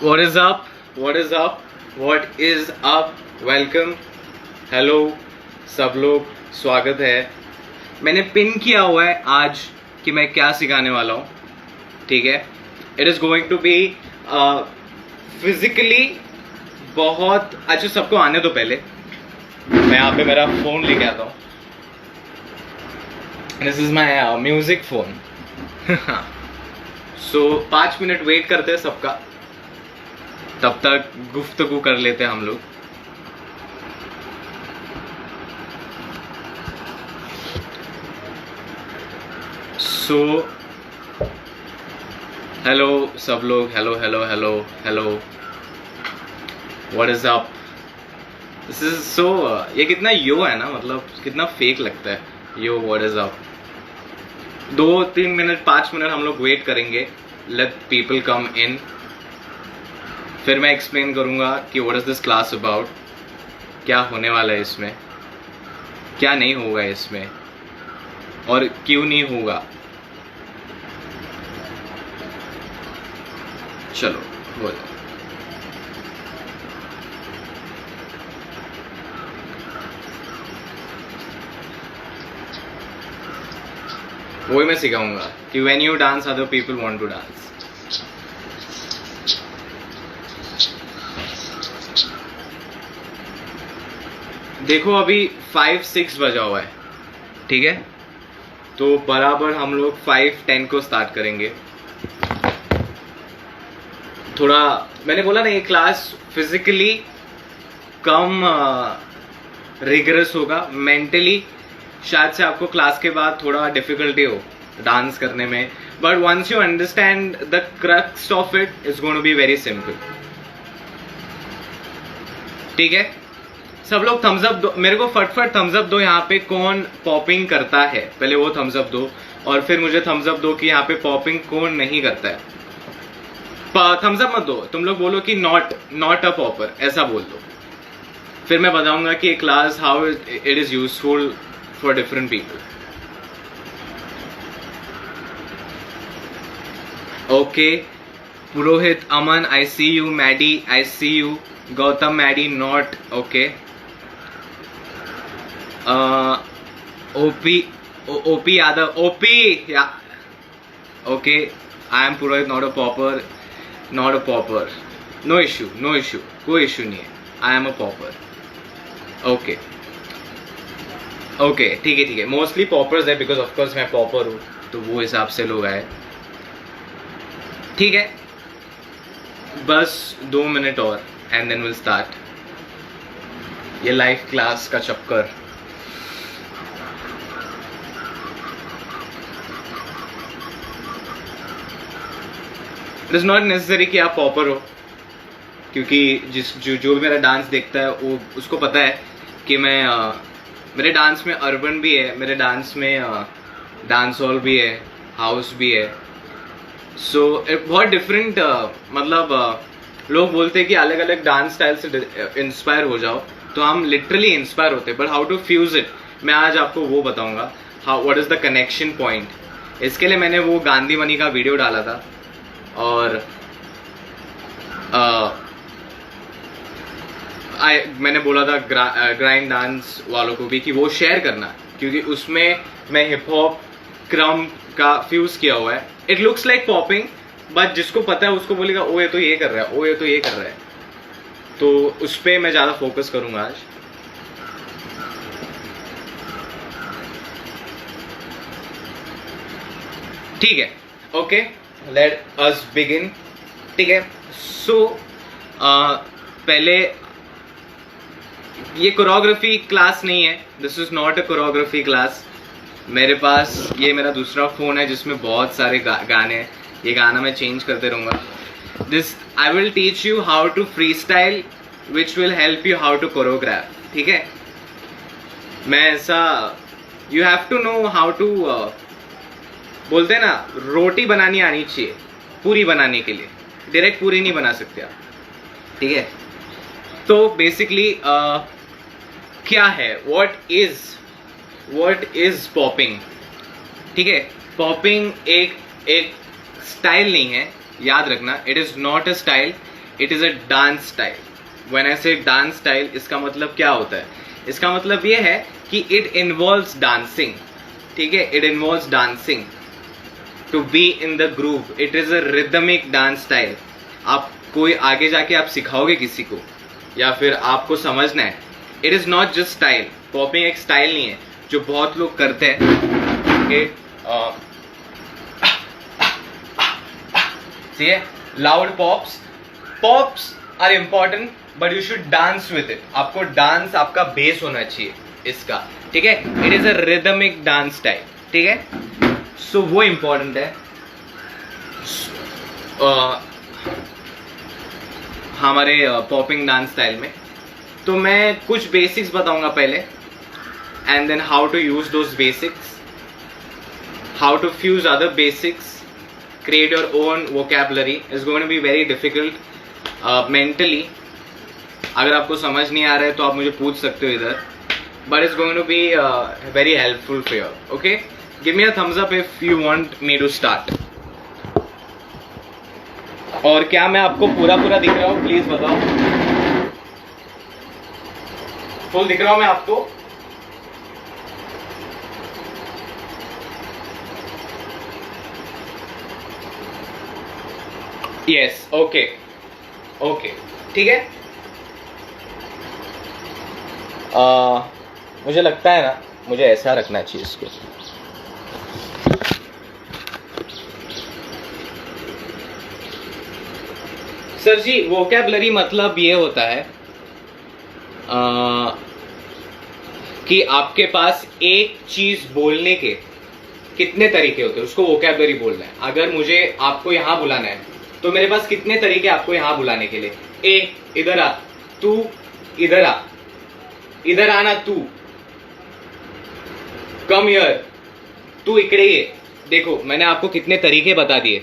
What is up? What is up? What is up? Welcome. Hello सब लोग, स्वागत है। मैंने पिन किया हुआ है आज कि मैं क्या सिखाने वाला हूँ, ठीक है। It is going to be physically बहुत अच्छा। सबको आने दो, पहले मैं यहाँ पे मेरा फ़ोन लेके आता हूँ। This is my music phone. So 5 minute wait करते हैं सबका, तब तक गुफ्तगू कर लेते हैं हम लोग। सो हेलो सब लोग, hello hello hello hello, what is up. This is so, ये कितना यो है ना, मतलब कितना फेक लगता है yo. What is up. 2-3 minute 5 minute हम लोग वेट करेंगे, लेट पीपल कम इन। फिर मैं एक्सप्लेन करूंगा कि what is this class about, क्या होने वाला है इसमें, क्या नहीं होगा इसमें और क्यों नहीं होगा। चलो हो जाए। वही मैं सिखाऊंगा कि when you dance other people want to dance. देखो अभी 5-6 बजा हुआ है, ठीक है। तो बराबर हम लोग 5:10 को स्टार्ट करेंगे। थोड़ा मैंने बोला ना, ये क्लास फिजिकली कम रिगरस होगा, मेंटली शायद से आपको क्लास के बाद थोड़ा डिफिकल्टी हो डांस करने में, but once you understand the crux of it is going to be very simple, ठीक है। सब लोग थम्स अप दो, मेरे को फटफट थम्स अप दो यहाँ पे, कौन पॉपिंग करता है पहले वो थम्स अप दो, और फिर मुझे थम्स अप दो कि यहाँ पे पॉपिंग कौन नहीं करता है। थम्स अप मत दो, तुम लोग बोलो कि नॉट अ पॉपर, ऐसा बोल दो। फिर मैं बताऊंगा कि class how it is useful for different people. Okay, Purohit, Aman, I see you. Maddy, I see you. Gautam, Maddy not okay. OP Yadav, OP या okay. I am Purohit, not a popper, not a popper. No issue, no issue, कोई issue नहीं है। I am a popper. Okay okay, ठीक है ठीक है। Mostly poppers है because of course मैं पॉपर हूँ, तो वो हिसाब से लोग आए, ठीक है। बस 2 मिनट और एंड देन विल स्टार्ट ये लाइव क्लास का चक्कर। इट इज नॉट नेसेसरी कि आप पॉपर हो, क्योंकि जो भी मेरा डांस देखता है वो उसको पता है कि मैं मेरे डांस में अर्बन भी है, मेरे डांस में डांस हॉल भी है, हाउस भी है। सो बहुत डिफरेंट, मतलब लोग बोलते हैं कि अलग अलग डांस स्टाइल से इंस्पायर हो जाओ, तो हम लिटरली इंस्पायर होते हैं, but how to fuse it मैं आज आपको वो बताऊंगा। How, what is the connection point. इसके लिए मैंने वो गांधी मनी का वीडियो डाला था, और मैंने बोला था ग्राइंड डांस वालों को भी कि वो शेयर करना, क्योंकि उसमें मैं हिप हॉप क्रम का फ्यूज किया हुआ है। It looks like popping, but जिसको पता है उसको बोलेगा ओ ये तो ये कर रहा है, ओ ये तो ये कर रहा है। तो उस पर मैं ज़्यादा फोकस करूंगा आज। ठीक है, ओके, लेट अस बिगिन, ठीक है। सो पहले, ये कोरियोग्राफी क्लास नहीं है, this is not a choreography class. मेरे पास ये मेरा दूसरा फ़ोन है जिसमें बहुत सारे गाने हैं, ये गाना मैं चेंज करते रहूँगा। This I will teach you how to freestyle which will help you how to choreograph, ठीक है। मैं ऐसा, you have to know how to, बोलते हैं ना, रोटी बनानी आनी चाहिए पूरी बनाने के लिए, डायरेक्ट पूरी नहीं बना सकते आप, ठीक है। तो बेसिकली क्या है, व्हाट इज पॉपिंग, ठीक है। पॉपिंग एक स्टाइल नहीं है, याद रखना। It is not a style, it is a dance style. When I से डांस स्टाइल, इसका मतलब क्या होता है? इसका मतलब ये है कि इट इन्वॉल्व्स डांसिंग. ठीक है, it involves dancing to be in the groove. It is a rhythmic dance style. आप कोई आगे जाके आप सिखाओगे किसी को या फिर आपको समझना है. It is not just style. Popping एक स्टाइल नहीं है जो बहुत लोग करते हैं. ठीक है, loud pops are important but you should dance with it. आपको डांस, आपका बेस होना चाहिए इसका. ठीक है, it is a rhythmic dance style. ठीक है, सो वो इम्पॉर्टेंट है हमारे पॉपिंग डांस स्टाइल में. तो मैं कुछ बेसिक्स बताऊंगा पहले, and then how to use those basics, how to fuse other basics, create your own vocabulary. Is going to be very difficult mentally. अगर आपको समझ नहीं आ रहा है तो आप मुझे पूछ सकते हो इधर, but it's going to be very helpful for you. Okay, give me a thumbs up if you want me to start. और क्या मैं आपको पूरा दिख रहा हूँ? प्लीज बताओ. फुल दिख रहा हूँ मैं आपको? यस, ओके, ठीक है. मुझे लगता है ना, मुझे ऐसा रखना चाहिए इसको. सर जी, वोकैबुलरी मतलब ये होता है कि आपके पास एक चीज बोलने के कितने तरीके होते हैं, उसको वोकैबुलरी बोलना है. अगर मुझे आपको यहां बुलाना है तो मेरे पास कितने तरीके आपको यहां बुलाने के लिए. ए, इधर आ. तू इधर आ. इधर आना तू. Come here. तू इकड़े ये. देखो, मैंने आपको कितने तरीके बता दिए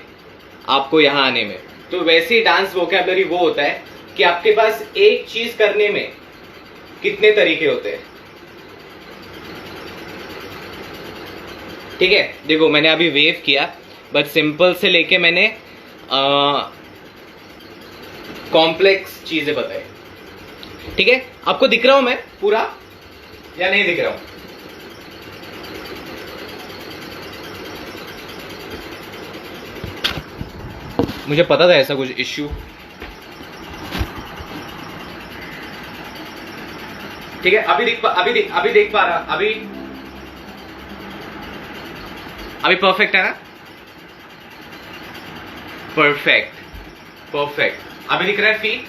आपको यहां आने में. तो वैसे ही डांस वोकैबुलरी वो होता है कि आपके पास एक चीज करने में कितने तरीके होते हैं. ठीक है, देखो मैंने अभी वेव किया, बट सिंपल से लेके मैंने कॉम्प्लेक्स चीजें बताई. ठीक है, आपको दिख रहा हूं मैं पूरा या नहीं दिख रहा हूं? मुझे पता था ऐसा कुछ इश्यू. ठीक है, अभी देख पा रहा. अभी परफेक्ट है ना? परफेक्ट. अभी दिख रहा है फीट?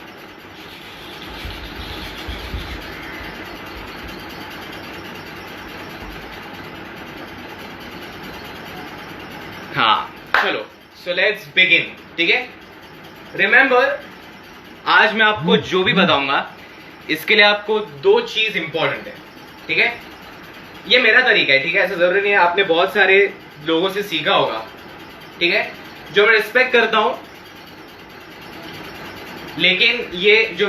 हाँ, चलो, सो लेट्स बिगिन. ठीक है, रिमेंबर, आज मैं आपको जो भी बताऊंगा इसके लिए आपको दो चीज इंपॉर्टेंट है. ठीक है, ये मेरा तरीका है. ठीक है, ऐसा जरूरी नहीं है, आपने बहुत सारे लोगों से सीखा होगा. ठीक है, जो मैं रिस्पेक्ट करता हूं, लेकिन ये जो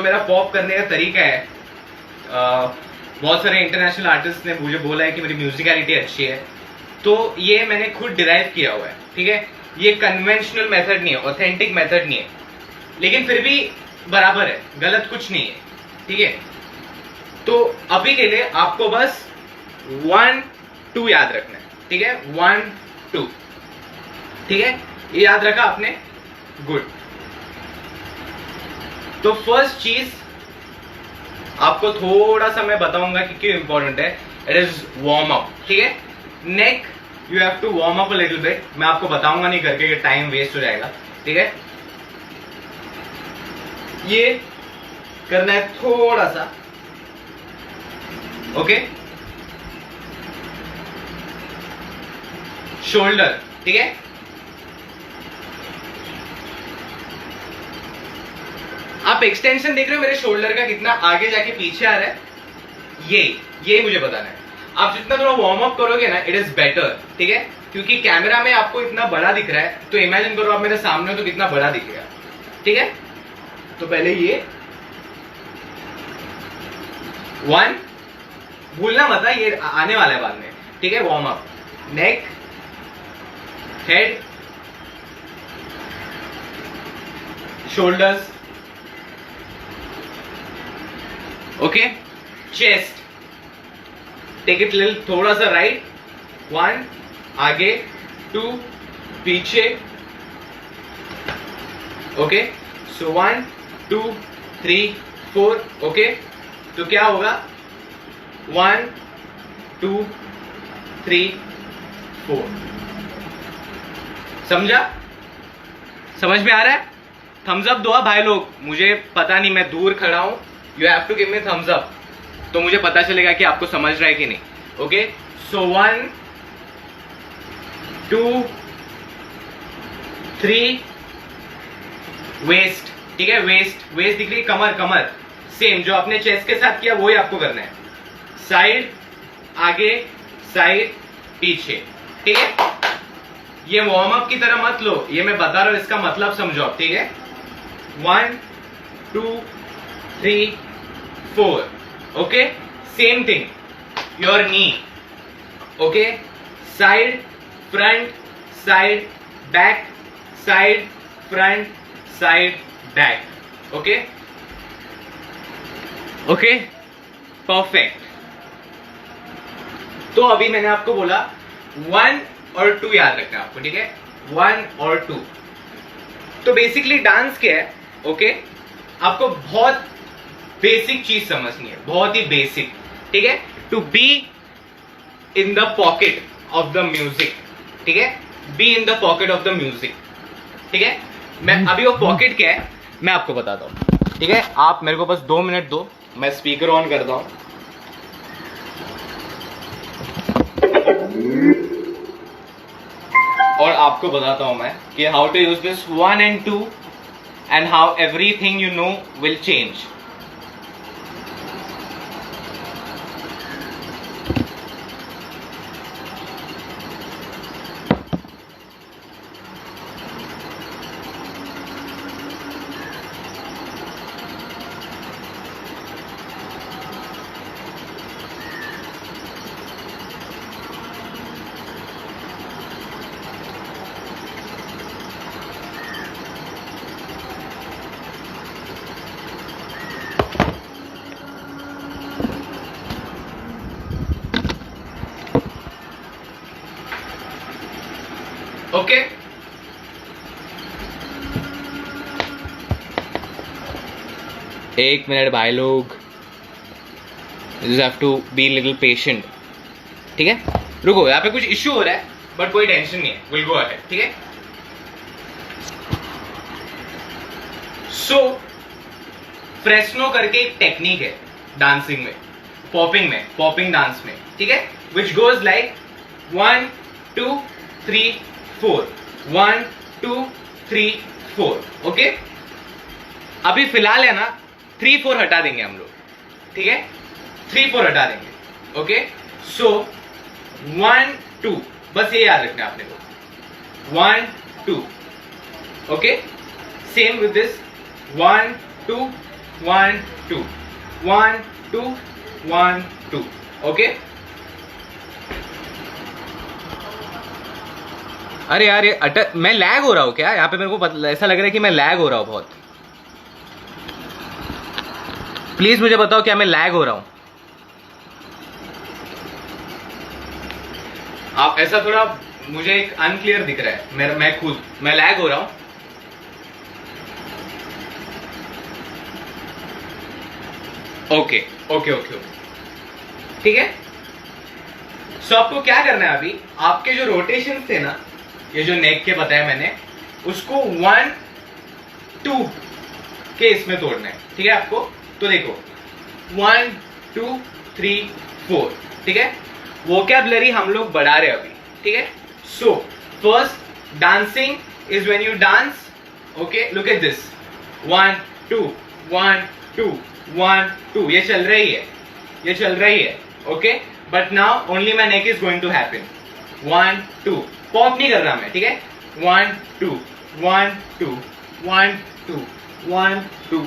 मेरा पॉप करने का तरीका है, बहुत सारे इंटरनेशनल आर्टिस्ट ने मुझे बोला है कि मेरी म्यूजिकलिटी अच्छी है, तो ये मैंने खुद डिराइव किया हुआ है. ठीक है, ये कन्वेंशनल मेथड नहीं है, ऑथेंटिक मेथड नहीं है, लेकिन फिर भी बराबर है, गलत कुछ नहीं है. ठीक है, तो अभी के लिए आपको बस 1 2 याद रखना है. ठीक है, 1 2. ठीक है, ये याद रखा आपने? गुड. तो फर्स्ट चीज आपको थोड़ा सा मैं बताऊंगा कि क्यों इंपॉर्टेंट है. It is warm up. ठीक है, neck you have to warm up a little bit. मैं आपको बताऊंगा नहीं करके, ये टाइम वेस्ट हो जाएगा. ठीक है, ये करना है थोड़ा सा. Okay, shoulder. ठीक है, आप एक्सटेंशन देख रहे हो मेरे शोल्डर का कितना आगे जाके पीछे आ रहा है. ये मुझे बताना है. आप जितना थोड़ा वार्म अप करोगे ना, इट इज बेटर. ठीक है, क्योंकि कैमरा में आपको इतना बड़ा दिख रहा है, तो इमेजिन करो आप मेरे सामने हो तो कितना बड़ा दिखेगा. ठीक है, तो पहले ये 1, भूलना मत है, ये आने वाला है बाद में. ठीक है, warm up. Neck, head, shoulders, okay, chest, take it little थोड़ा सा right, 1 आगे, 2 पीछे, okay, so 1 2 3 4, okay, तो क्या होगा 1 2 3 4, समझा? समझ में आ रहा है? थम्स अप दो भाई लोग, मुझे पता नहीं, मैं दूर खड़ा हूं, you have to give me thumbs up, तो मुझे पता चलेगा कि आपको समझ रहा है कि नहीं. ओके, सो 1 2 3 वेस्ट, ठीक है, वेस्ट, वेस्ट दिख रही है, कमर, कमर सेम जो आपने चेस्ट के साथ किया वही आपको करना है. साइड आगे, साइड पीछे, ठीक है. ये वार्म अप की तरह मत लो, ये मैं बता रहा हूं, इसका मतलब समझो आप, ठीक है. 1 2 3 4, okay. Same thing, your knee, okay, side front side back, side front side back, okay, okay, perfect. तो अभी मैंने आपको बोला 1 और 2 याद रखना है आपको, ठीक है, 1 और 2. तो बेसिकली डांस क्या है, ओके, आपको बहुत बेसिक चीज समझनी है, बहुत ही बेसिक, ठीक है. To be in the pocket of the music, ठीक है, be in the pocket of the music, ठीक है. मैं अभी वो पॉकेट क्या है मैं आपको बताता हूं, ठीक है. आप मेरे को बस 2 मिनट दो, मैं स्पीकर ऑन करता हूं. और आपको बताता हूं मैं कि how to use this 1 and 2 and how everything you know will change. Okay, एक मिनट भाई लोग, you have to be little patient, ठीक है. रुको, यहाँ पे कुछ इश्यू हो रहा है बट कोई टेंशन नहीं है, विल गो अहेड, ठीक है. सो फ्रेस्नो करके एक टेक्निक है डांसिंग में, पॉपिंग डांस में, ठीक है, विच गोज लाइक 1 2 3 4, 1 2 3 4, ओके. अभी फिलहाल है ना 3 4 हटा देंगे हम लोग, ठीक है, 3 4 हटा देंगे, ओके. सो 1 2, बस ये याद रखना है आपने को, 1 2, okay. Same with this 1 2 1 2 1 2 1 2, okay. अरे यार ये मैं लैग हो रहा हूँ क्या यहाँ पे? मेरे को ऐसा लग रहा है कि मैं लैग हो रहा हूँ बहुत. प्लीज मुझे बताओ क्या मैं लैग हो रहा हूँ? आप ऐसा थोड़ा, मुझे एक अनक्लियर दिख रहा है, मैं लैग हो रहा हूँ. ओके ओके ओके, ठीक है. सो आपको क्या करना है अभी, आपके जो रोटेशन थे ना, ये जो नेक के बताया मैंने, उसको 1 2 के इसमें तोड़ना है, ठीक है आपको. तो देखो 1 2 3 4, ठीक है. वोकैबुलरी हम लोग बढ़ा रहे अभी, ठीक है. So first dancing is when you dance, okay. Look at this, 1 2 1 2 1 2, ये चल रही है, okay. But now only my neck is going to happen. 1 2, pop नहीं कर रहा मैं, ठीक है. 1 2 1 2 1 2 1 2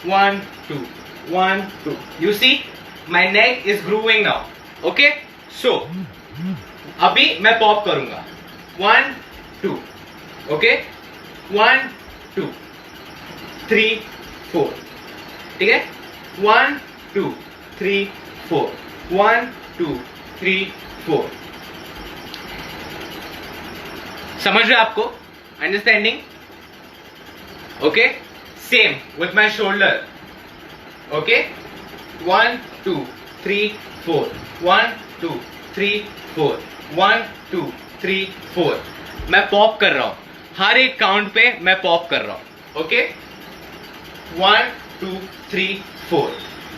1 2 1 2. You see, my neck is grooving now, okay. So अभी मैं पॉप करूंगा, 1 2, okay, 1 2 3 4, ठीक है, 1 2 3 4, 1 2 3 4. समझ रहे आपको? Understanding? Okay, same with my shoulder. Okay, 1 2 3 4, 1 2 3 4, 1 2 3 4. मैं पॉप कर रहा हूं, हर एक काउंट पे मैं पॉप कर रहा हूं. ओके, 1 2 3 4.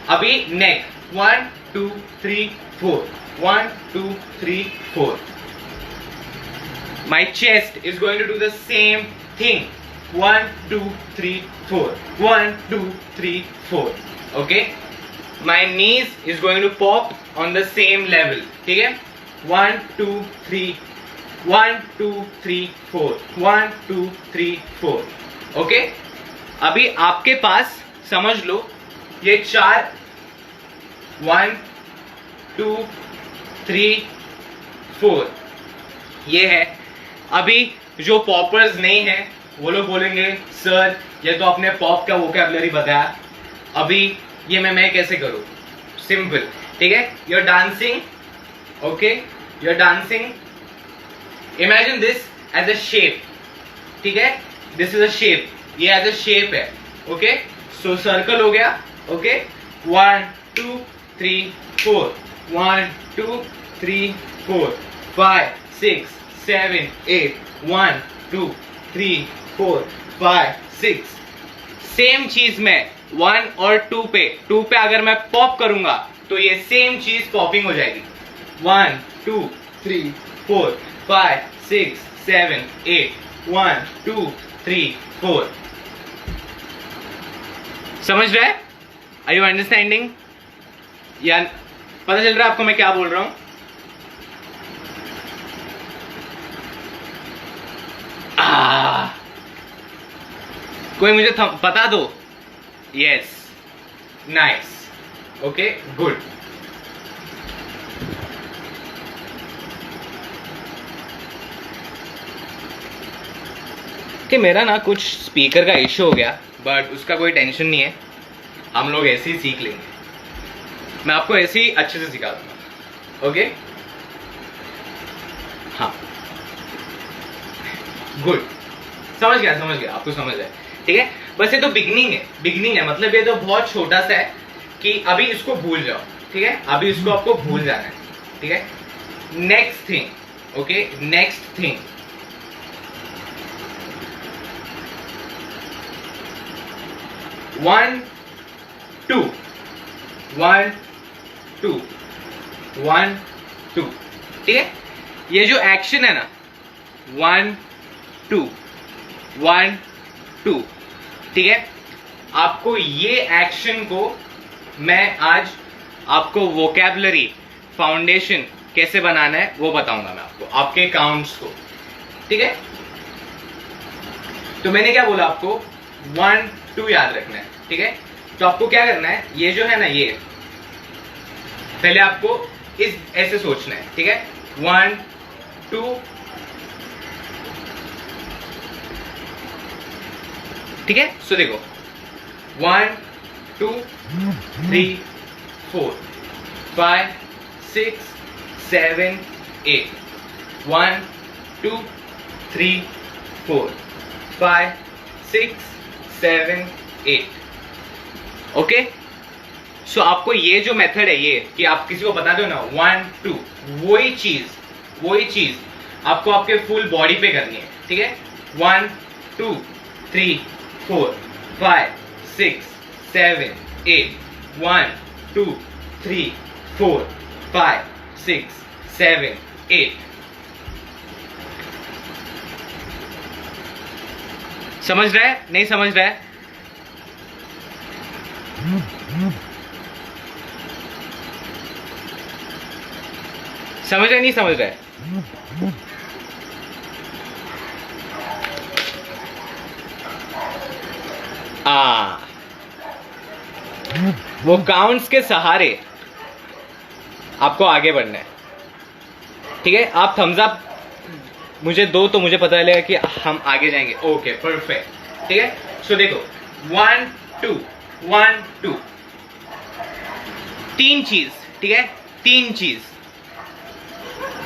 अभी नेक, 1 2 3 4, 1 2 3 4. My chest is going to do the same thing. 1 2 3 4, 1 2 3 4. Okay, my knees is going to pop on the same level. ठीक है, 1 2 3, 1 2 3 4, 1 2 3 4. ओके, अभी आपके पास समझ लो ये 4, 1 2 3 4 ये है. अभी जो पॉपर्स नहीं है वो लोग बोलेंगे सर ये तो आपने पॉप का वोकैबुलरी बताया, अभी ये मैं कैसे करूं? सिंपल, ठीक है, you are dancing. Okay, you are dancing. Imagine this as a shape. ठीक है, दिस इज अ शेप, ये एज अ शेप है. ओके, सो सर्कल हो गया. ओके, 1 2 3 4, 1 2 3 4 5 6 7 8, 1 2 3 4 5 6. सेम चीज में 1 और 2 पे अगर मैं पॉप करूंगा तो ये सेम चीज पॉपिंग हो जाएगी. 1 2 3 4 5 6 7 8, 1 2 3 4. समझ रहे हैं? Are you understanding? या पता चल रहा है आपको मैं क्या बोल रहा हूं? कोई मुझे बता दो. Yes, nice. Okay, good. कि मेरा ना कुछ स्पीकर का इश्यू हो गया, बट उसका कोई टेंशन नहीं है, हम लोग ऐसे ही सीख लेंगे. मैं आपको ऐसे ही अच्छे से सिखा दूंगा. ओके, हाँ, गुड. समझ गया, आपको समझ आया. ठीक है, बस ये तो बिगनिंग है, मतलब ये तो बहुत छोटा सा है कि अभी इसको भूल जाओ. ठीक है, अभी इसको आपको भूल जाना है. ठीक है, next thing. Okay, next thing, one two, 1 2 1 2. ठीक है, ये जो एक्शन है ना, 1 2 1 2, ठीक है, आपको ये एक्शन को मैं आज आपको वोकैबुलरी फाउंडेशन कैसे बनाना है वो बताऊंगा मैं आपको, आपके काउंट्स को. ठीक है, तो मैंने क्या बोला आपको, 1 2 याद रखना है. ठीक है, तो आपको क्या करना है, ये जो है ना, ये पहले आपको इस ऐसे सोचना है. ठीक है, 1 2, ठीक है. सो देखो, 1 2 3 4 5 6 7 8, 1 2 3 4 5 6 7 8. ओके, सो आपको ये जो मेथड है, ये कि आप किसी को बता दो ना 1 2, वही चीज आपको आपके फुल बॉडी पे करनी है. ठीक है, 1 2 3 4 5 6 7 8, 1 2 3 4 5 6 7 8. समझ रहा है? नहीं समझ रहा है? समझ रहे नहीं समझ रहे? वो काउंट्स के सहारे आपको आगे बढ़ना है. ठीक है, आप थम्स अप मुझे दो तो मुझे पता चलेगा कि हम आगे जाएंगे. Okay, perfect. ठीक है, सो देखो, 1 2 1 2। तीन चीज, ठीक है, तीन चीज,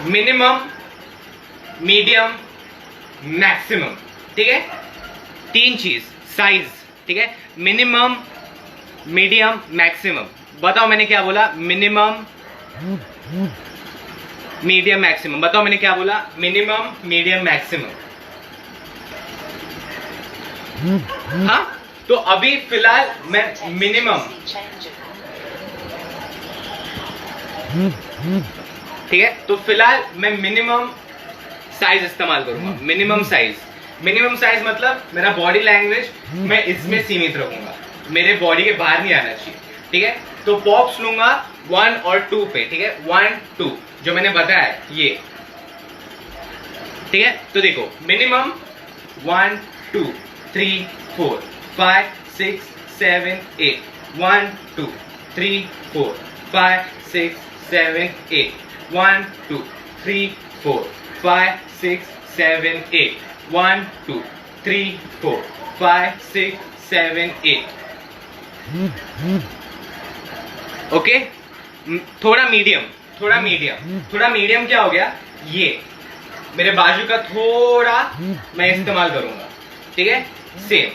मिनिमम, मीडियम, मैक्सिमम, ठीक है, तीन चीज, साइज, ठीक है, मिनिमम, मीडियम, मैक्सिमम। बताओ मैंने क्या बोला? Minimum, medium, maximum. बताओ मैंने क्या बोला? Minimum, medium, maximum. हाँ, तो अभी फिलहाल मैं मिनिमम, ठीक है, तो फिलहाल मैं मिनिमम साइज इस्तेमाल करूंगा। मिनिमम साइज, मिनिमम साइज मतलब मेरा बॉडी लैंग्वेज मैं इसमें सीमित रखूंगा, मेरे बॉडी के बाहर नहीं आना चाहिए, ठीक है। तो पॉप्स लूंगा 1 और 2 पे, ठीक है, 1 2 जो मैंने बताया ये, ठीक है। तो देखो मिनिमम 1 2 3 4 5 6 7 8 1 2 3 4 5 6 7 8 1 2 3 4 5 6 7 8 1 2 3 4 5 6 7 8। ओके, थोड़ा मीडियम, थोड़ा मीडियम, थोड़ा मीडियम क्या हो गया? ये मेरे बाजू का थोड़ा मैं इस्तेमाल करूंगा, ठीक है। Same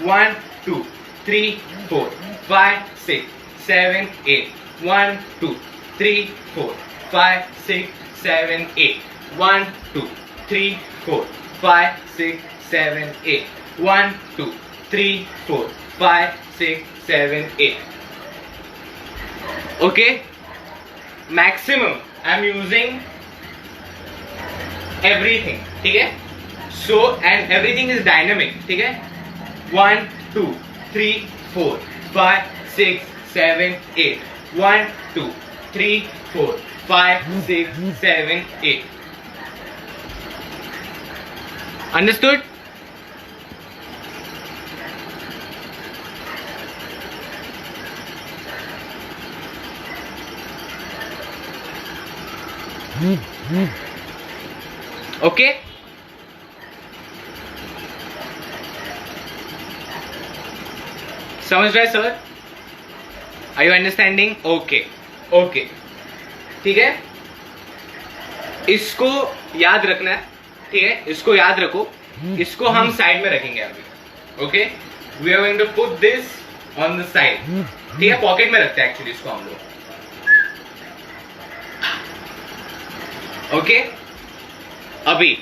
1 2 3 4 5 6 7 8 1 2 3 4 5 6 7 8 1 2 3 4 5 6 7 8 1 2 3 4 5 6 7 8। Okay, maximum I'm using everything, ठीक है। So and everything is dynamic, ठीक है। 1 2 3 4 5 6 7 8 1 2 3 4 5 6 7 8। Understood? ओके, समझ रहे sir? Are you understanding? Okay okay, ठीक है, इसको याद रखना है, ठीक है, इसको याद रखो, इसको हम साइड में रखेंगे अभी। Okay, we are going to put this on the side, ठीक है, पॉकेट में रखते हैं एक्चुअली इसको हम लोग। ओके, अभी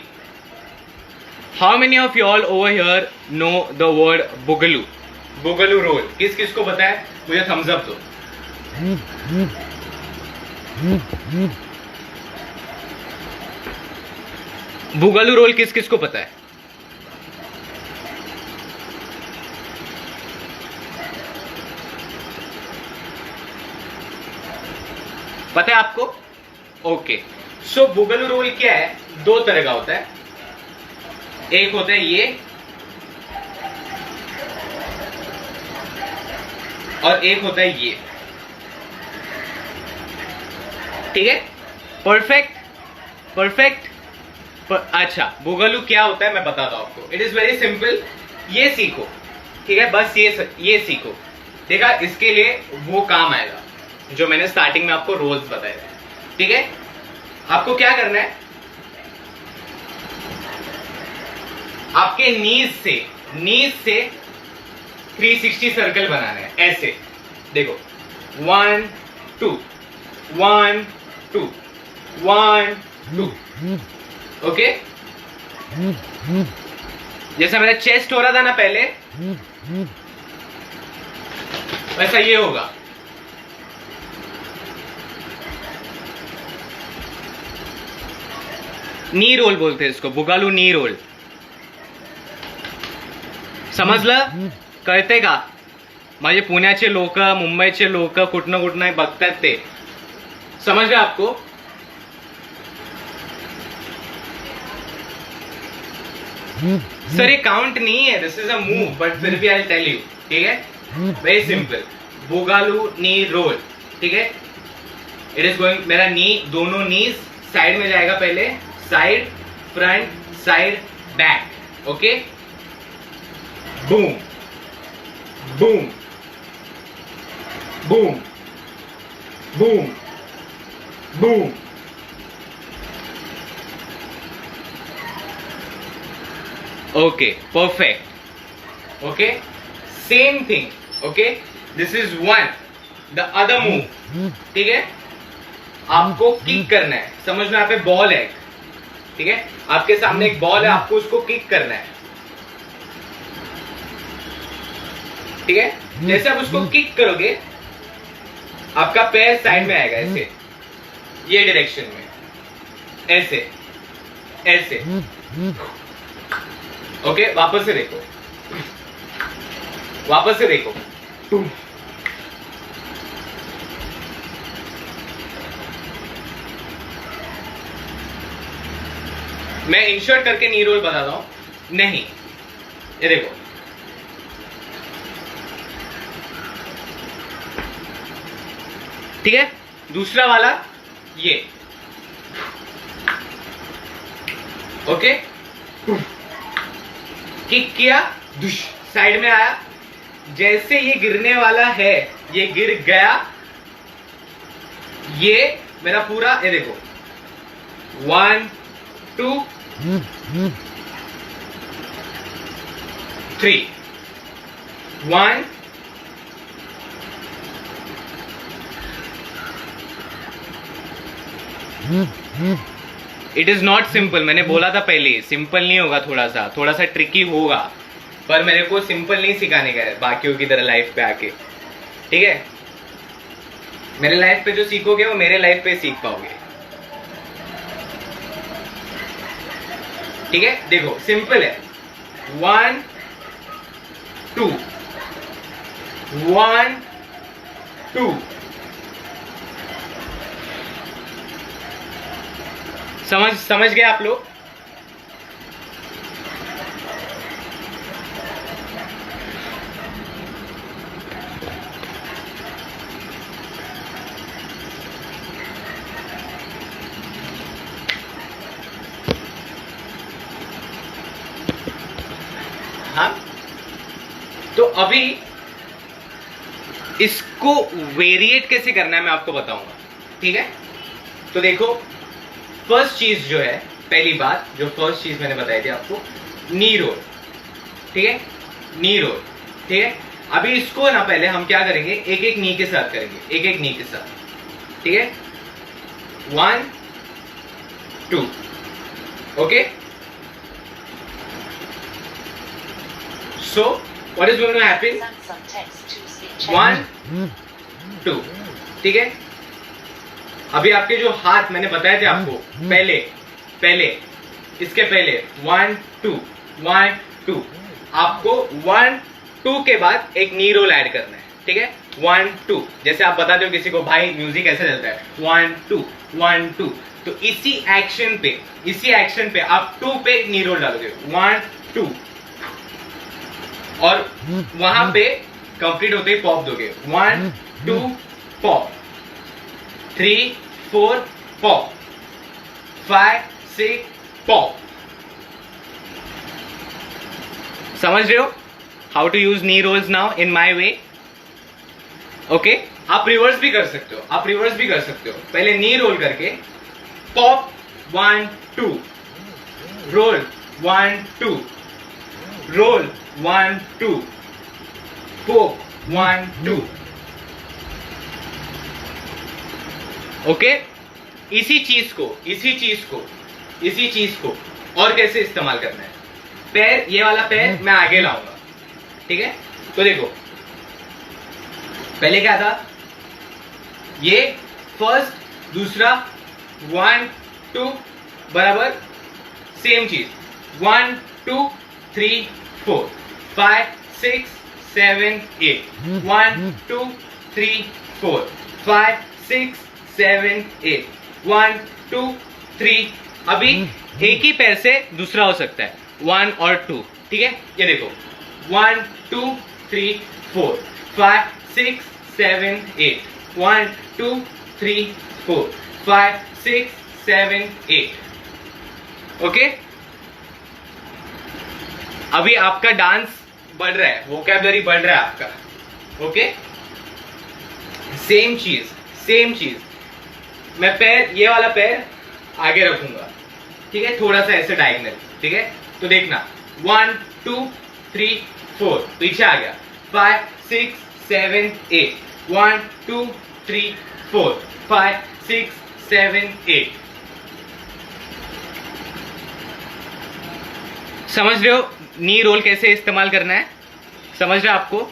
how many of you all over here know the word boogaloo? Boogaloo roll किस किस को पता है? मुझे थम्स अप दो। बुगलू रोल किस किस को पता है? पता है आपको? ओके, सो बुगलू रोल क्या है? दो तरह का होता है, एक होता है ये और एक होता है ये, ठीक है, परफेक्ट परफेक्ट। अच्छा, बुगलू क्या होता है मैं बताता हूं आपको। इट इज वेरी सिंपल, ये सीखो, ठीक है, बस ये सीखो। देखा, इसके लिए वो काम आएगा जो मैंने स्टार्टिंग में आपको रोल्स बताए थे, ठीक है। आपको क्या करना है, आपके नीज से 360 सर्कल बनाना है, ऐसे देखो, 1 2 1 2 1 2। ओके, जैसा मेरा चेस्ट हो रहा था ना पहले, वैसा ये होगा। नी रोल बोलते हैं इसको, बुगालू नी रोल, समजलं? कळते का? माझे पुण्याचे लोक, मुंबईचे लोक कुठनं कुठनं बघतात ते, समजलं आपको? सर ये काउंट नहीं है, this is a move, but फिर भी आई टेल यू, ठीक है, वेरी सिंपल। बुगालू नी रोल, ठीक है, इट इज गोइंग, मेरा नी, दोनों नीज साइड में जाएगा, पहले side, front, side, back, okay, boom, boom, boom, boom, boom. Okay, perfect. Okay, same thing. Okay, this is one. The other move. ठीक है, आपको किक करना है. समझ में, यहाँ पे बॉल है. ठीक है, आपके सामने एक बॉल है, आपको उसको किक करना है. ठीक है, जैसे आप उसको किक करोगे आपका पैर साइड में आएगा ऐसे, ये डायरेक्शन में, ऐसे ऐसे. ओके, वापस से देखो, वापस से देखो. मैं इंशर्ट करके नी रोल बताता हूं. नहीं, ये देखो, ठीक है. दूसरा वाला ये. ओके, किक किया, साइड में आया. जैसे ये गिरने वाला है, ये गिर गया. ये मेरा पूरा, ये देखो, 1 2 3 1 इट इज नॉट सिंपल. मैंने बोला था पहले, सिंपल नहीं होगा, थोड़ा सा ट्रिकी होगा, पर मेरे को सिंपल नहीं सिखाने का है बाकियों की तरह लाइफ पे आके. ठीक है, मेरे लाइफ पे जो सीखोगे वो मेरे लाइफ पे सीख पाओगे. ठीक है, देखो, सिंपल है. 1 2 1 2. समझ गए आप लोग? हाँ, तो अभी इसको वेरिएट कैसे करना है मैं आपको बताऊंगा. ठीक है, तो देखो, फर्स्ट चीज जो है, पहली बात जो फर्स्ट चीज मैंने बताई थी आपको, नी रोल. ठीक है, नी रोल. ठीक है, अभी इसको ना पहले हम क्या करेंगे, एक एक नी के साथ करेंगे, एक एक नी के साथ. ठीक है, 1 2. Okay, so what is going to happen? 1 2. ठीक है, अभी आपके जो हाथ मैंने बताए थे आपको पहले इसके पहले 1 2 1 2. आपको 1 2 के बाद एक नी रोल ऐड करना है. ठीक है, 1 2. जैसे आप बताते हो किसी को, भाई म्यूजिक ऐसे चलता है, 1 2 1 2. तो इसी एक्शन पे आप 2 पे नी रोल डालोगे, 1 2, और वहां पे कंप्लीट होते ही पॉप दोगे, 1 2 पॉप, 3 4 पॉप, 5 6 पॉप. समझ रहे हो how to use knee rolls now in my way? Okay, आप रिवर्स भी कर सकते हो. पहले नी रोल करके pop 1 2, roll 1 2, roll 1 2, pop 1 2. Okay, इसी चीज को और कैसे इस्तेमाल करना है. पैर, ये वाला पैर मैं आगे लाऊंगा. ठीक है, तो देखो, पहले क्या था, ये फर्स्ट, दूसरा, 1 2 बराबर सेम चीज, 1 2 3 4 5 6 7 8, 1 2 3 4 5 6 7 8, 1 2 3. अभी एक ही पैर से दूसरा हो सकता है, 1 और 2. ठीक है, ये देखो, 1 2 3 4 5 6 7 8, 1 2 3 4 5 6 7 8. ओके, अभी आपका डांस बढ़ रहा है, वोकैबुलरी बढ़ रहा है आपका। ओके, सेम चीज मैं पैर, ये वाला पैर आगे रखूंगा, ठीक है, थोड़ा सा ऐसे डायगनल, ठीक है। तो देखना 1 2 3 4, पीछे आ गया 5 6 7 8, 1 2 3 4 5 6 7 8। समझ रहे हो नी रोल कैसे इस्तेमाल करना है? समझ रहे हो आपको?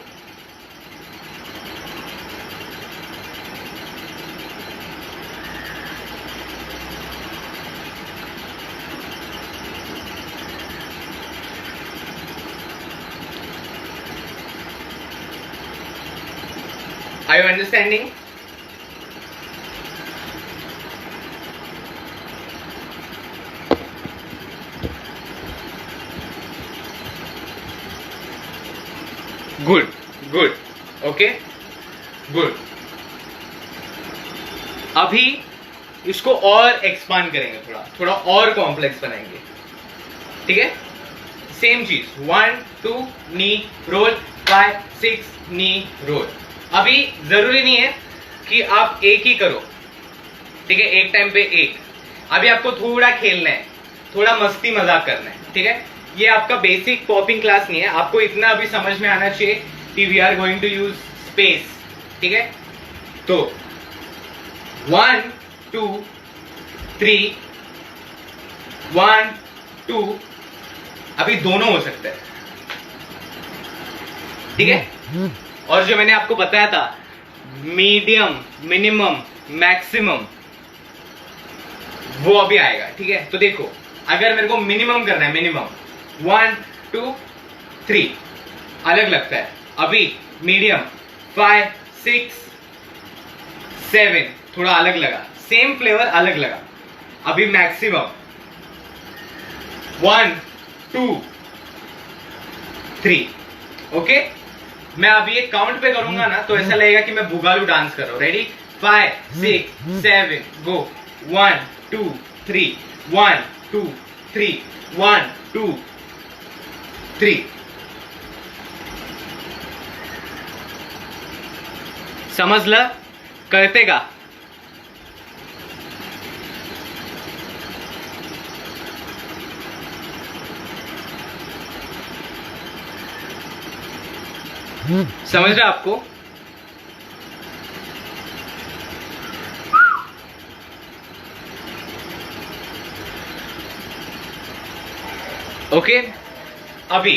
Are you understanding? Good, okay, good. अभी इसको और एक्सपांड करेंगे, थोड़ा और कॉम्प्लेक्स बनाएंगे, ठीक है। सेम चीज 1 2 नी रोल, 5 6 नी रोल। अभी जरूरी नहीं है कि आप एक ही करो, ठीक है, एक टाइम पे एक। अभी आपको थोड़ा खेलना है, थोड़ा मस्ती मजाक करना है, ठीक है। ये आपका बेसिक पॉपिंग क्लास नहीं है, आपको इतना अभी समझ में आना चाहिए कि we are going to use space, ठीक है। तो 1 2 3 1 2, अभी दोनों हो सकता है, ठीक है। और जो मैंने आपको बताया था मीडियम, मिनिमम, मैक्सिमम, वो अभी आएगा, ठीक है। तो देखो, अगर मेरे को मिनिमम करना है, मिनिमम 1 2 3 अलग लगता है, अभी मीडियम 5 6 7 थोड़ा अलग लगा, सेम फ्लेवर अलग लगा। अभी मैक्सिमम 1 2 3, ओके। मैं अभी एक काउंट पे करूंगा ना, तो ऐसा लगेगा कि मैं बुगालू डांस कर रहा हूं। रेडी? 5 6 7 गो। 1 2 3 1 2 3 1 2 3। समझ ल? करते का? समझ रहे आपको? ओके, अभी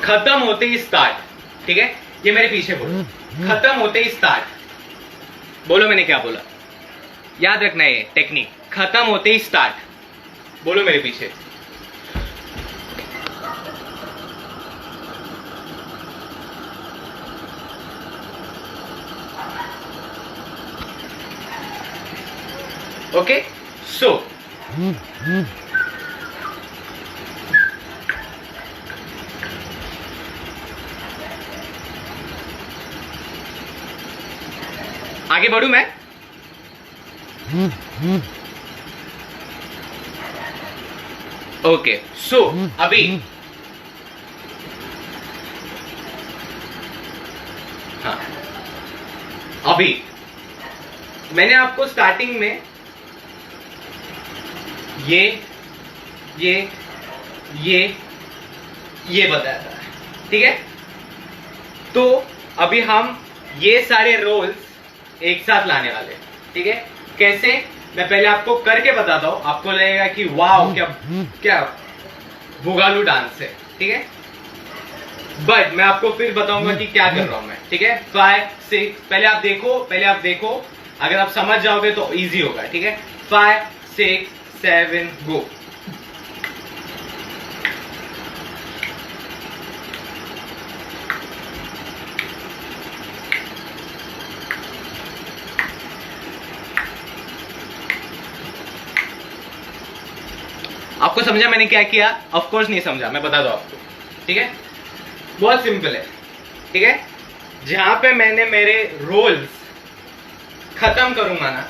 खत्म होते ही स्टार्ट, ठीक है। ये मेरे पीछे बोलो, खत्म होते ही स्टार्ट। बोलो मैंने क्या बोला, याद रखना है ये टेक्निक। खत्म होते ही स्टार्ट, बोलो मेरे पीछे। ओके, सो आगे बढ़ू मैं? ओके, सो अभी हाँ, अभी मैंने आपको स्टार्टिंग में ये बताया था, ठीक है। तो अभी हम ये सारे रोल्स एक साथ लाने वाले, ठीक है। कैसे? मैं पहले आपको करके बताता हूं, आपको लगेगा कि वाह क्या बुगालू डांस है, ठीक है। बट मैं आपको फिर बताऊंगा कि क्या कर रहा हूं मैं, ठीक है। 5 6, पहले आप देखो, अगर आप समझ जाओगे तो इजी होगा, ठीक है। 5 6 7 गो। आपको समझा मैंने क्या किया? ऑफ कोर्स नहीं समझा, मैं बता दूं आपको, ठीक है। बहुत सिंपल है, ठीक है। जहां पे मैंने मेरे रोल्स खत्म करूंगा ना,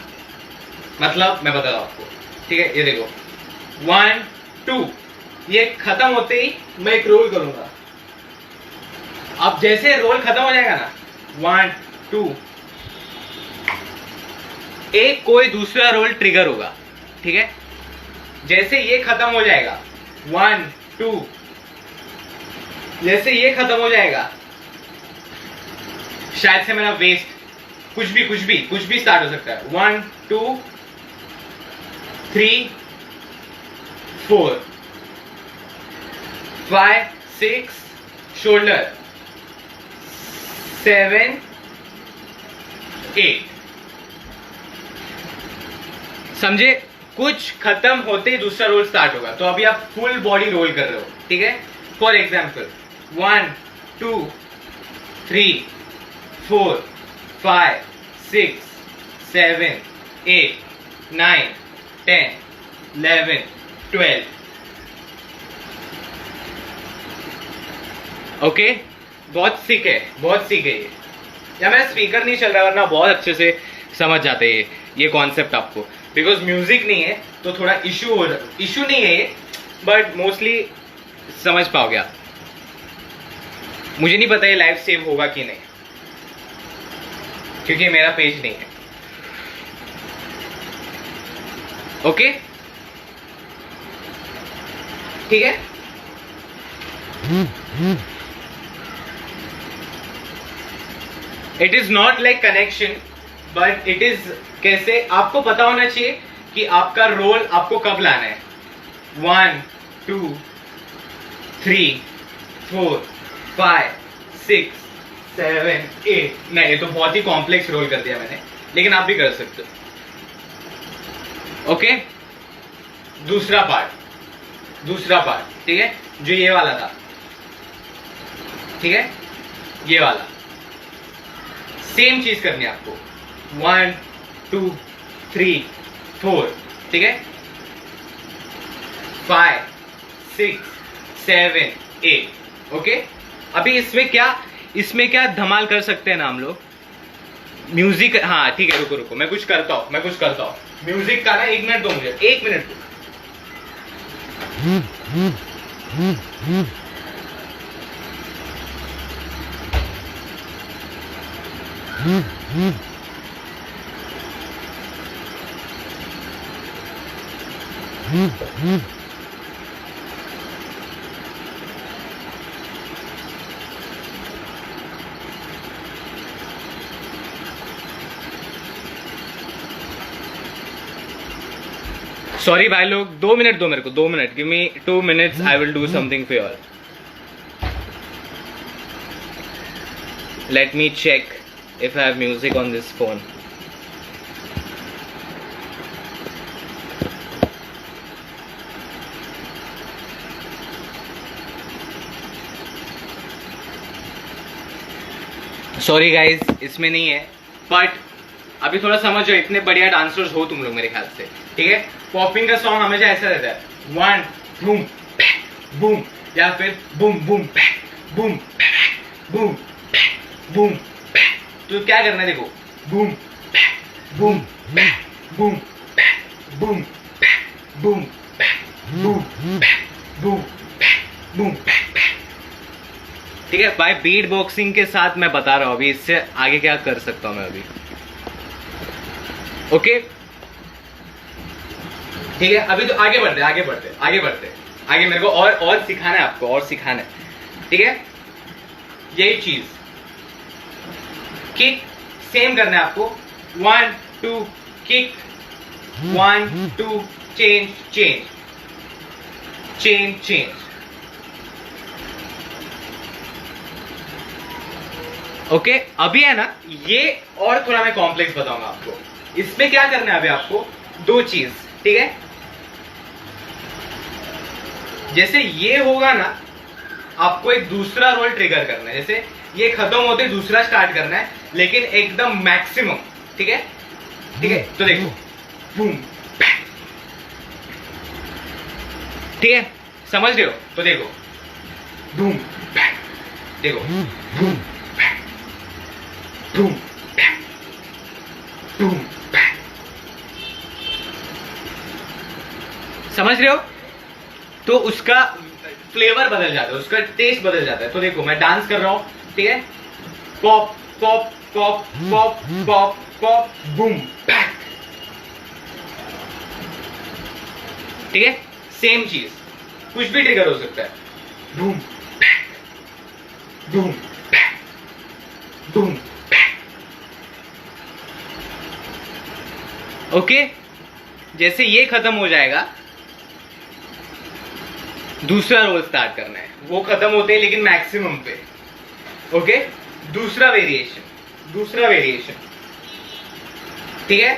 मतलब मैं बता दूं आपको, ठीक है। ये देखो 1 2 ये खत्म होते ही मैं एक रोल करूंगा। अब जैसे रोल खत्म हो जाएगा ना, 1 2, एक कोई दूसरा रोल ट्रिगर होगा, ठीक है। जैसे ये खत्म हो जाएगा 1 2, जैसे ये खत्म हो जाएगा, शायद से मेरा वेस्ट कुछ भी स्टार्ट हो सकता है। 1 2 3 4 5 6 शोल्डर, 7 8, समझे। कुछ खत्म होते ही दूसरा रोल स्टार्ट होगा। तो अभी आप फुल बॉडी रोल कर रहे हो, ठीक है। For example 1 2 3 4 5 6 7 8 9 10 11 12। ओके, बहुत सीख है ये। या मेरा स्पीकर नहीं चल रहा, वरना बहुत अच्छे से समझ जाते हैं ये कॉन्सेप्ट आपको। बिकॉज म्यूजिक नहीं है तो थोड़ा इशू नहीं है ये, बट मोस्टली समझ पाओगे आप। मुझे नहीं पता ये लाइव सेव होगा कि नहीं, क्योंकि मेरा पेज नहीं है। ओके, ठीक है। It is not like connection, but it is कैसे आपको पता होना चाहिए कि आपका रोल आपको कब लाना है। 1 2 3 4 5 6 7 8। नहीं, ये तो बहुत ही कॉम्प्लेक्स रोल कर दिया मैंने, लेकिन आप भी कर सकते हो। ओके, दूसरा पार्ट, ठीक है, जो ये वाला था, ठीक है, ये वाला सेम चीज करनी है आपको। 1 2 3 4, ठीक है, 5 6 7 8। ओके, अभी इसमें क्या धमाल कर सकते हैं ना हम लोग। म्यूजिक, हाँ ठीक है, रुको मैं कुछ करता हूं म्यूजिक का ना। 1 मिनट दो मुझे, 1 मिनट दो। सॉरी भाई लोग, 2 मिनट दो मेरे को, 2 minute, give me 2 minutes, I will do something for you all. Let me check if I have music on this phone. Sorry guys, इसमें नहीं है, बट अभी थोड़ा समझो। इतने बढ़िया डांसर्स हो तुम लोग मेरे ख्याल से, ठीक है। पॉपिंग का सॉन्ग हमेशा ऐसा रहता है, 1 बूम बूम, या फिर boom boom boom boom boom. तो क्या करना है, देखो, boom boom boom boom boom boom boom boom, ठीक है। बाय बीट बॉक्सिंग के साथ मैं बता रहा हूं अभी, इससे आगे क्या कर सकता हूं मैं अभी। ओके, ठीक है। अभी तो आगे बढ़ते आगे मेरे को और सिखाना है आपको, और सिखाना है, ठीक है। यही चीज किक सेम करना है आपको। 1 2 किक, 1 2 चेंज। ओके, अभी है ना, ये और थोड़ा मैं कॉम्प्लेक्स बताऊंगा आपको। इसमें क्या करना है अभी आपको, 2 चीज, ठीक है। जैसे ये होगा ना, आपको एक दूसरा रोल ट्रिगर करना है। जैसे ये खत्म होते दूसरा स्टार्ट करना है, लेकिन एकदम मैक्सिमम, ठीक है। तो देखो, बूम, ठीक है, समझ रहे हो। तो देखो, बूम, देखो, बूम बूम बूम, समझ रहे हो। तो उसका फ्लेवर बदल जाता है, उसका टेस्ट बदल जाता है। तो देखो मैं डांस कर रहा हूं, ठीक है, pop pop pop pop pop pop boom pack, ठीक है, सेम चीज, कुछ भी ट्रिगर हो सकता है, boom pack boom pack boom pack. Okay, जैसे ये खत्म हो जाएगा, दूसरा रोल स्टार्ट करना है। वो खत्म होते हैं लेकिन मैक्सिमम पे। ओके, दूसरा वेरिएशन, ठीक है,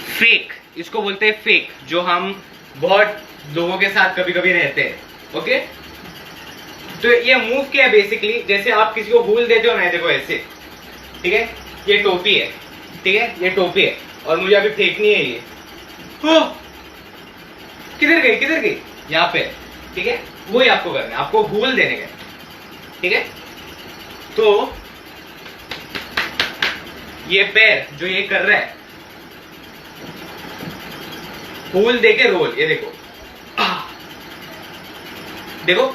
फेक, इसको बोलते हैं फेक, जो हम बहुत लोगों के साथ कभी कभी रहते हैं। ओके, तो ये मूव क्या है बेसिकली, जैसे आप किसी को भूल देते हो ना, देखो ऐसे, ठीक है, ये टोपी है, ठीक है, ये टोपी है और मुझे अभी फेंकनी है ये, किधर गई, यहाँ पे, ठीक है, वही आपको करना है, आपको भूल देने का, ठीक है। तो ये पैर जो ये कर रहा है, भूल देके रोल, ये देखो, देखो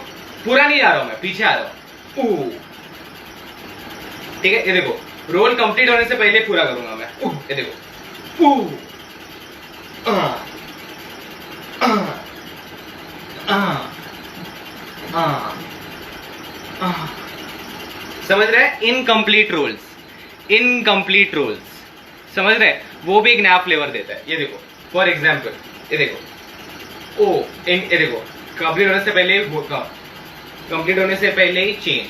पूरा नहीं जा रहा हूं मैं, पीछे आ रहा हूं, ठीक है, ये देखो रोल कंप्लीट होने से पहले पूरा करूंगा मैं, ये देखो, समझ रहे हैं, इनकम्प्लीट रोल्स, समझ रहे हैं, वो भी एक नया फ्लेवर देता है। ये देखो फॉर एग्जाम्पल, ये देखो, ये देखो, कंप्लीट होने से पहले ही चेंज,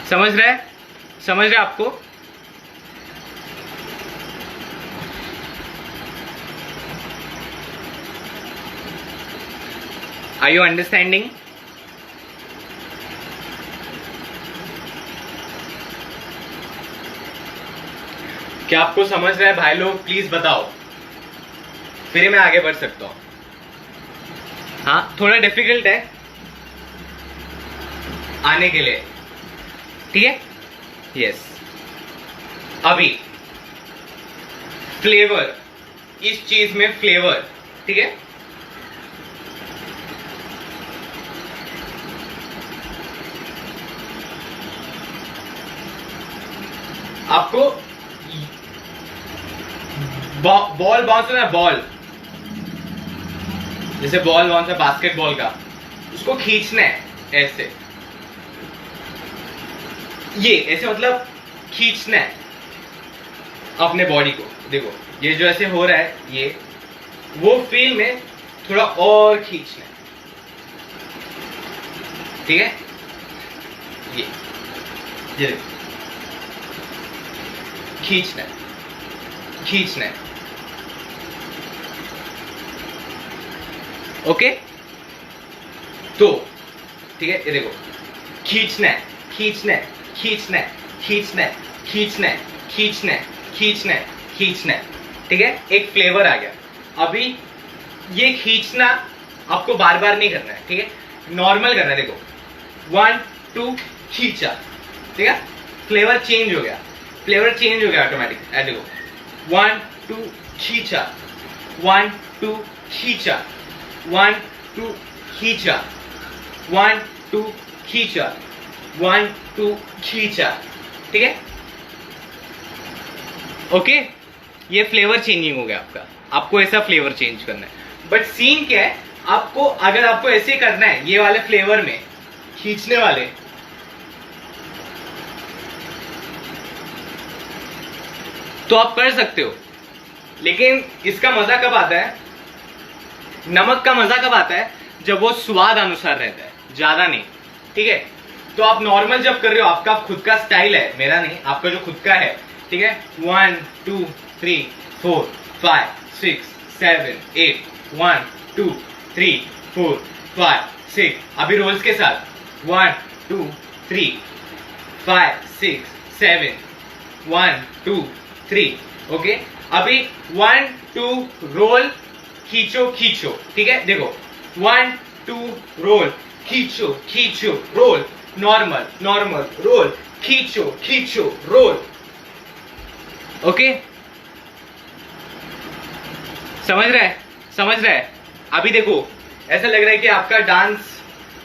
समझ रहे आपको? Are you understanding? क्या आपको समझ रहा है भाई लोग? प्लीज बताओ, फिर मैं आगे बढ़ सकता हूं। हाँ, थोड़ा डिफिकल्ट है आने के लिए, ठीक है, यस। अभी फ्लेवर, इस चीज में फ्लेवर, ठीक है, आपको बॉल बाउंस होना है, बॉल, जैसे बॉल बाउंस है बास्केटबॉल का, उसको खींचना है ऐसे, ये ऐसे मतलब खींचना है अपने बॉडी को। देखो ये जो ऐसे हो रहा है, ये वो फील में थोड़ा और खींचना है, ठीक है, ये खींचना है, ओके। तो ठीक है, ये देखो, खींचना है, ठीक है, एक फ्लेवर आ गया। अभी ये खींचना आपको बार बार नहीं करना है, ठीक है, नॉर्मल करना है। देखो 1 2 खींचा, ठीक है, फ्लेवर चेंज हो गया ऑटोमेटिक। देखो 1 2 खींचा, 1 2 खींचा, 1 2 खींचा, 1 2 खींचा, 1 2 खींचा, ठीक है, ओके। ये फ्लेवर चेंजिंग हो गया आपका, आपको ऐसा फ्लेवर चेंज करना है। बट सीन क्या है, आपको अगर आपको ऐसे करना है, ये वाले फ्लेवर में खींचने वाले, तो आप कर सकते हो, लेकिन इसका मजा कब आता है, नमक का मजा कब आता है, जब वो स्वाद अनुसार रहता है, ज्यादा नहीं, ठीक है। तो आप नॉर्मल जब कर रहे हो, आपका खुद का स्टाइल है, मेरा नहीं, आपका जो खुद का है, ठीक है, 1 2 3 4 5 6 7 8 1 2 3 4 5 6, अभी रोल्स के साथ 1 2 3 5 6 7 1 2 3, ओके। अभी 1 2 रोल खींचो, ठीक है, देखो 1 2 रोल खींचो खींचो रोल, नॉर्मल नॉर्मल रोल, खींचो खींचो रोल। ओके, समझ रहा है, समझ रहा है? अभी देखो ऐसा लग रहा है कि आपका डांस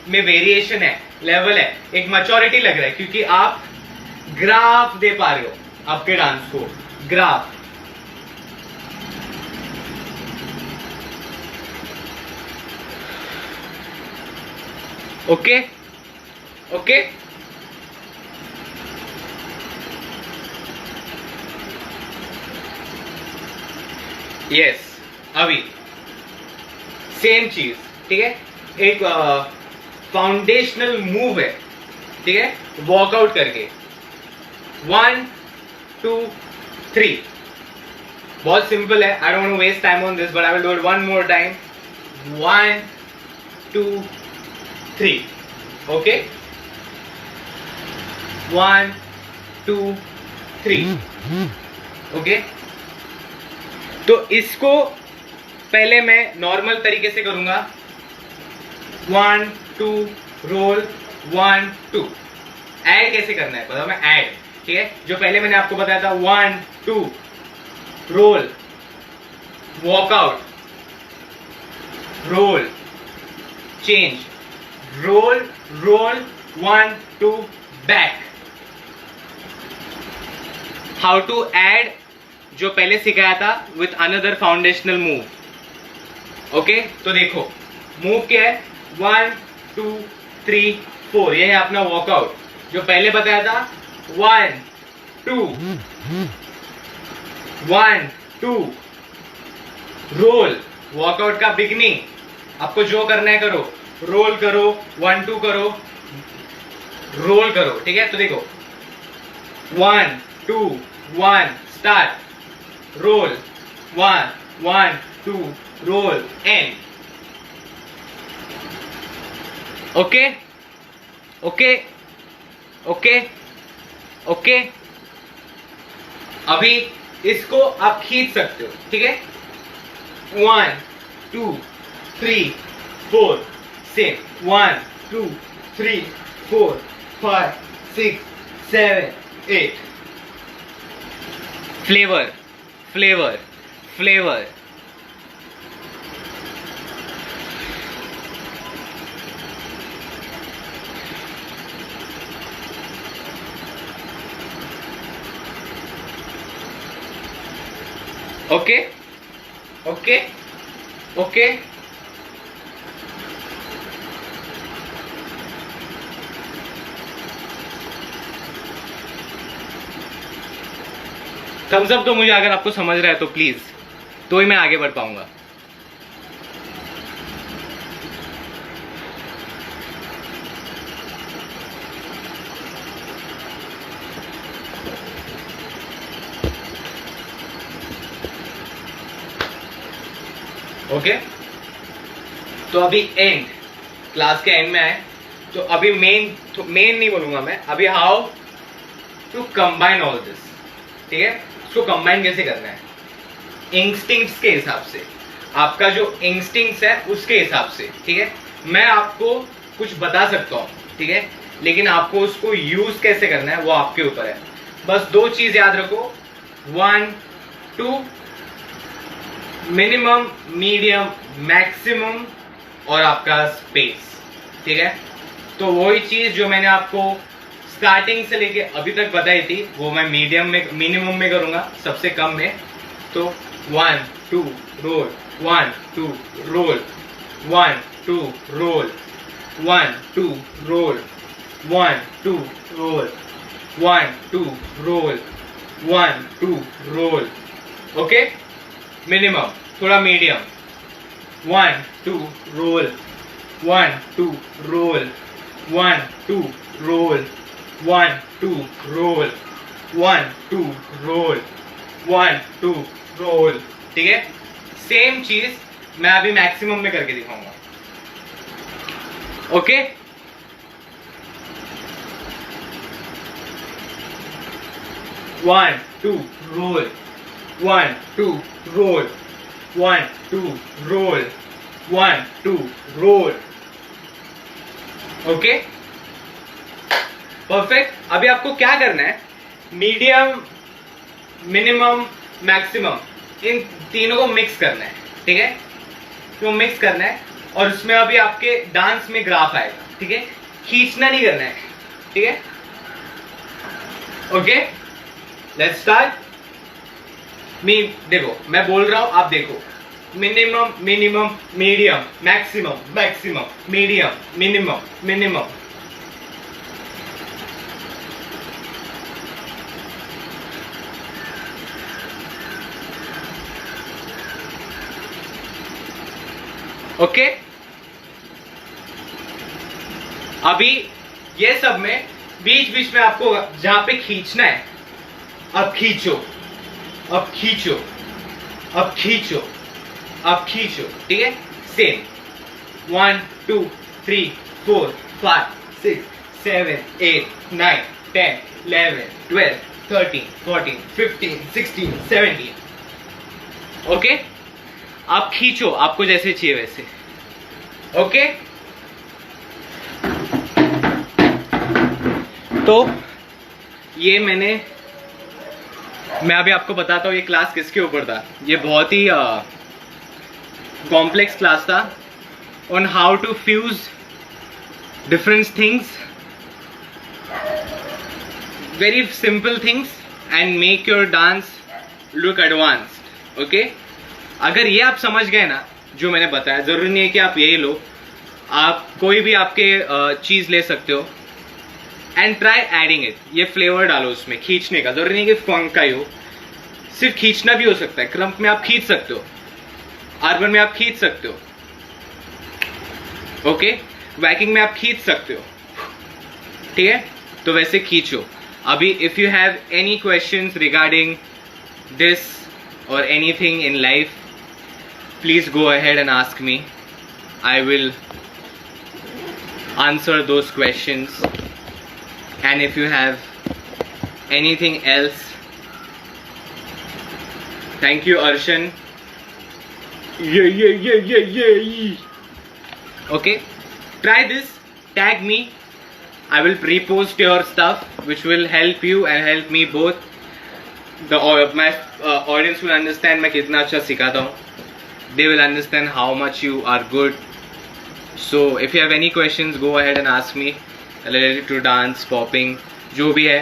में वेरिएशन है, लेवल है, एक मैच्योरिटी लग रहा है, क्योंकि आप ग्राफ दे पा रहे हो आपके डांस को, ग्राफ। Okay okay, yes. अभी सेम चीज, ठीक है, एक फाउंडेशनल मूव है, ठीक है, वॉकआउट करके 1 2 3, बहुत सिंपल है। I don't waste time on this, but I will do it one more time. 1 2 3, okay, 1 2 3, okay. तो इसको पहले मैं नॉर्मल तरीके से करूंगा, 1 2 रोल, 1 2। ऐड कैसे करना है बताओ, मैं ऐड, ठीक है, जो पहले मैंने आपको बताया था, 1 2 roll, walkout, roll, change, roll roll, 1 2 back. How to add जो पहले सिखाया था with another foundational move. Okay, तो देखो मूव क्या है, 1 2 3 4, ये है अपना वॉकआउट जो पहले बताया था। 1 2 1 2 रोल, वॉकआउट का बिगनिंग, आपको जो करना है करो, रोल करो, 1 2 करो, रोल करो, ठीक है। तो देखो 1 2 1 start, roll, 1 1 2 roll, end. Okay okay okay okay. अभी इसको आप खींच सकते हो, ठीक है, 1 2 3 4, same 1 2 3 4 5 6 7 8। Flavour flavour flavour, okay okay okay. Thumbs up दो मुझे अगर आपको समझ रहा है तो प्लीज, तो ही मैं आगे बढ़ पाऊंगा। ओके, तो अभी एंड, क्लास के एंड में आए, तो अभी मेन नहीं बोलूंगा मैं अभी, how to combine all this, ठीक है। इसको कंबाइन कैसे करना है, इंस्टिंक्ट्स के हिसाब से, आपका जो इंस्टिंक्ट्स है उसके हिसाब से, ठीक है। मैं आपको कुछ बता सकता हूँ, ठीक है, लेकिन आपको उसको यूज कैसे करना है वो आपके ऊपर है। बस दो चीज याद रखो, 1 2 मिनिमम, मीडियम, मैक्सिमम, और आपका स्पेस, ठीक है। तो वही चीज जो मैंने आपको स्टार्टिंग से लेके अभी तक बताई थी, वो मैं मीडियम में, मिनिमम में करूंगा, सबसे कम में। तो 1 2 roll, 1 2 roll, 1 2 roll, 1 2 roll, 1 2 roll, 1 2 roll, 1 2 roll. Okay, minimum, थोड़ा medium, 1 2 roll, 1 2 roll, 1 2 roll, 1 2 roll, 1 2 roll, 1 2 roll, ठीक है। सेम चीज मैं अभी मैक्सिमम में करके दिखाऊंगा। Okay, one two roll, 1 2 roll, 1 2 roll, 1 2 roll, okay perfect. अभी आपको क्या करना है, मीडियम, मिनिमम, मैक्सिमम, इन तीनों को मिक्स करना है, ठीक है। तो मिक्स करना है और उसमें अभी आपके डांस में ग्राफ आएगा, ठीक है। खींचना नहीं करना है, ठीक है। Okay let's start. देखो मैं बोल रहा हूं, आप देखो, minimum minimum, medium, maximum maximum, medium, minimum minimum. Okay अभी ये सब में बीच बीच में आपको जहां पे खींचना है, अब खींचो, अब खींचो, अब खींचो, अब खींचो, ठीक है। सेम 1 2 3 4 5 6 7 8 9 10 11 12 13 14 15 16 17। ओके आप खींचो, आपको जैसे चाहिए वैसे। ओके तो ये मैं अभी आपको बताता हूँ ये क्लास किसके ऊपर था। ये बहुत ही कॉम्प्लेक्स क्लास था on how to fuse different things, very simple things and make your dance look advanced. Okay अगर ये आप समझ गए ना जो मैंने बताया, जरूरी नहीं है कि आप यही लो, आप कोई भी आपके चीज ले सकते हो एंड ट्राई एडिंग इट। ये फ्लेवर डालो उसमें, खींचने का, जरूरी नहीं कि फंक का ही हो, सिर्फ खींचना भी हो सकता है। क्रम्प में आप खींच सकते हो, अर्बन में आप खींच सकते हो, ओके वैकिंग में आप खींच सकते हो, ठीक है। तो वैसे खींचो। अभी if you have any questions regarding this और anything in life, please go ahead and ask me. I will answer those questions. And if you have anything else, thank you Arshan. Yeah. Okay, try this, tag me. I will repost your stuff which will help you and help me both. My audience will understand मैं कितना अच्छा सिखाता हूँ. They will understand how much you are good. So if you have any questions, go ahead and ask me related to dance, popping, जो भी है।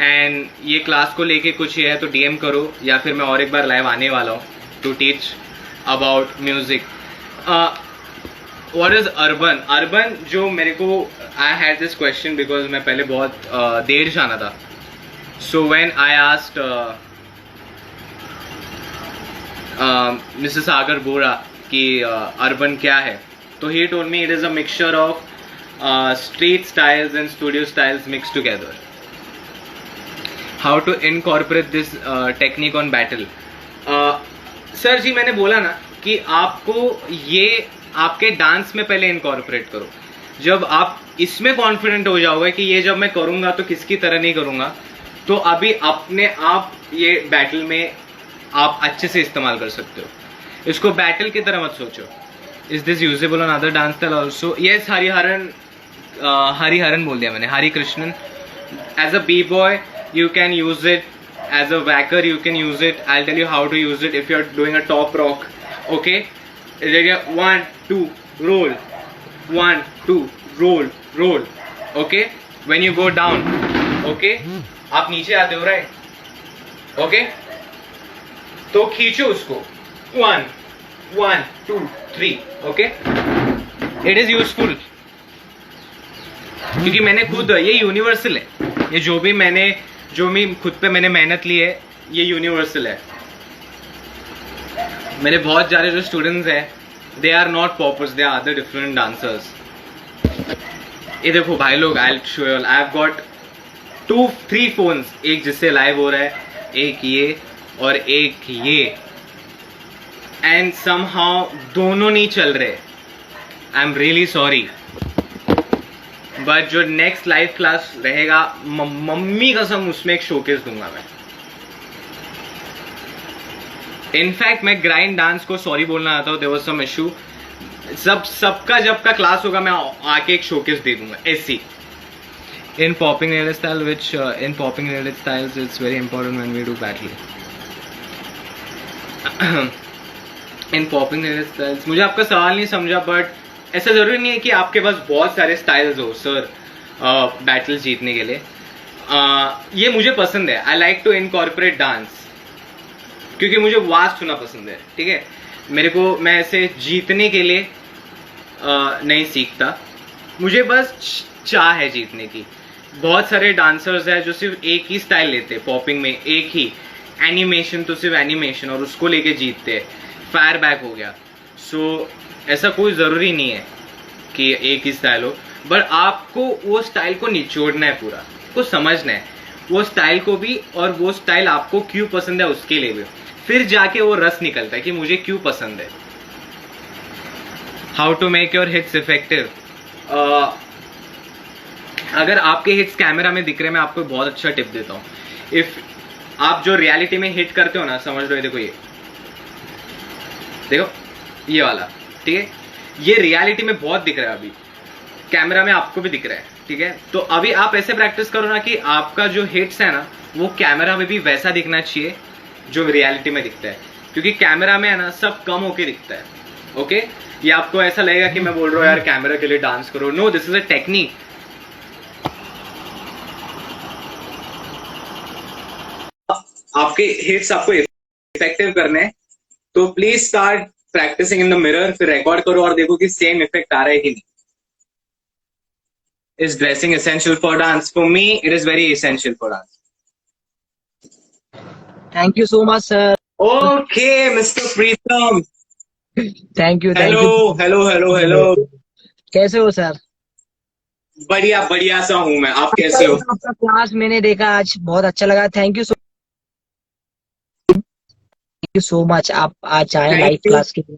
and ये class को लेके कुछ ये है तो DM करो, या फिर मैं और एक बार लाइव आने वाला हूँ to teach about music. What is urban? Urban जो मेरे को I had this question because मैं पहले बहुत देर से आना था. So when I asked Mrs. Sagar Bora कि urban क्या है, तो he told me it is a mixture of street styles and studio styles mixed together. How to incorporate this technique on battle? Sir ji मैंने बोला ना कि आपको ये आपके डांस में पहले इनकॉर्पोरेट करो। जब आप इसमें कॉन्फिडेंट हो जाओगे कि ये जब मैं करूंगा तो किसकी तरह नहीं करूंगा, तो अभी अपने आप ये बैटल में आप अच्छे से इस्तेमाल कर सकते हो। इसको बैटल की तरह मत सोचो। Is this usable on other dance style also? Yes, Hariharan बोल दिया मैंने, Hari Krishnan. As a B boy you can use it, as a whacker you can use it. I'll tell you how to use it if you're doing a top rock. Okay, 1 2 roll, 1 2 roll. Okay, when you go down, okay, आप नीचे आते हो, right? Okay, तो खींचो उसको 1 1 2 3. Okay, it is useful क्योंकि मैंने खुद, ये यूनिवर्सल है, ये जो भी खुद पे मैंने मेहनत ली है ये यूनिवर्सल है। मेरे बहुत सारे जो स्टूडेंट्स हैं they are not poppers, they are other different dancers. ये देखो भाई लोग, I show you, I have got 2-3 phones, एक जिससे लाइव हो रहा है, एक ये और एक ये, एंड समहाउ दोनों नहीं चल रहे। आई एम रियली सॉरी, बट जो नेक्स्ट लाइव क्लास रहेगा, मम्मी कसम उसमें एक शोकेस दूंगा मैं। इनफैक्ट मैं ग्राइंड डांस को सॉरी बोलना चाहता हूँ, देयर वाज सम इशू, सबका जब का क्लास होगा मैं आके एक शोकेस दे दूंगा ऐसी. In popping nail style, which in popping nail styles, it's very important when we do battle. In popping nail styles, मुझे आपका सवाल नहीं समझा, बट ऐसा जरूरी नहीं है कि आपके पास बहुत सारे स्टाइल्स हो सर बैटल जीतने के लिए. ये मुझे पसंद है. I like to incorporate dance, क्योंकि मुझे वास्ट होना पसंद है. ठीक है, मेरे को, मैं ऐसे जीतने के लिए नहीं सीखता. मुझे बस चाह है जीतने की. बहुत सारे डांसर्स हैं जो सिर्फ एक ही स्टाइल लेते हैं पॉपिंग में, एक ही एनिमेशन, तो सिर्फ एनिमेशन, और उसको लेके जीतते हैं. फायर बैक हो गया. सो ऐसा कोई ज़रूरी नहीं है कि एक ही स्टाइल हो, बट आपको वो स्टाइल को निचोड़ना है, पूरा को समझना है वो स्टाइल को भी, और वो स्टाइल आपको क्यों पसंद है उसके लिए भी. फिर जाके वो रस निकलता है कि मुझे क्यों पसंद है. How to make your hits effective. अगर आपके हिट्स कैमरा में दिख रहे हैं, मैं आपको बहुत अच्छा टिप देता हूँ. इफ आप जो रियलिटी में हिट करते हो ना, समझ लो, देखो ये देखो ये वाला, ठीक है, ये रियलिटी में बहुत दिख रहा है, अभी कैमरा में आपको भी दिख रहा है. ठीक है, तो अभी आप ऐसे प्रैक्टिस करो ना कि आपका जो हिट्स है ना वो कैमरा में भी वैसा दिखना चाहिए जो रियलिटी में दिखता है, क्योंकि कैमरा में है ना सब कम होके दिखता है. ओके, ये आपको ऐसा लगेगा कि मैं बोल रहा हूँ यार कैमरा के लिए डांस करो. No, this is a technique. आपके हिट्स आपको इफेक्टिव करने हैं, तो please start practising in the mirror. फिर रिकॉर्ड करो और देखो कि सेम इफेक्ट आ रहा है कि नहीं. Is dressing essential for dance? For me it is very essential for dance. Thank you so much sir. Okay mister Pritam. Thank you. Hello hello hello hello. कैसे हो सर? बढ़िया बढ़िया सा हूँ मैं. आप कैसे हो? आपका क्लास मैंने देखा आज, बहुत अच्छा लगा. Thank you so much. आप आज आए लाइव क्लास के लिए.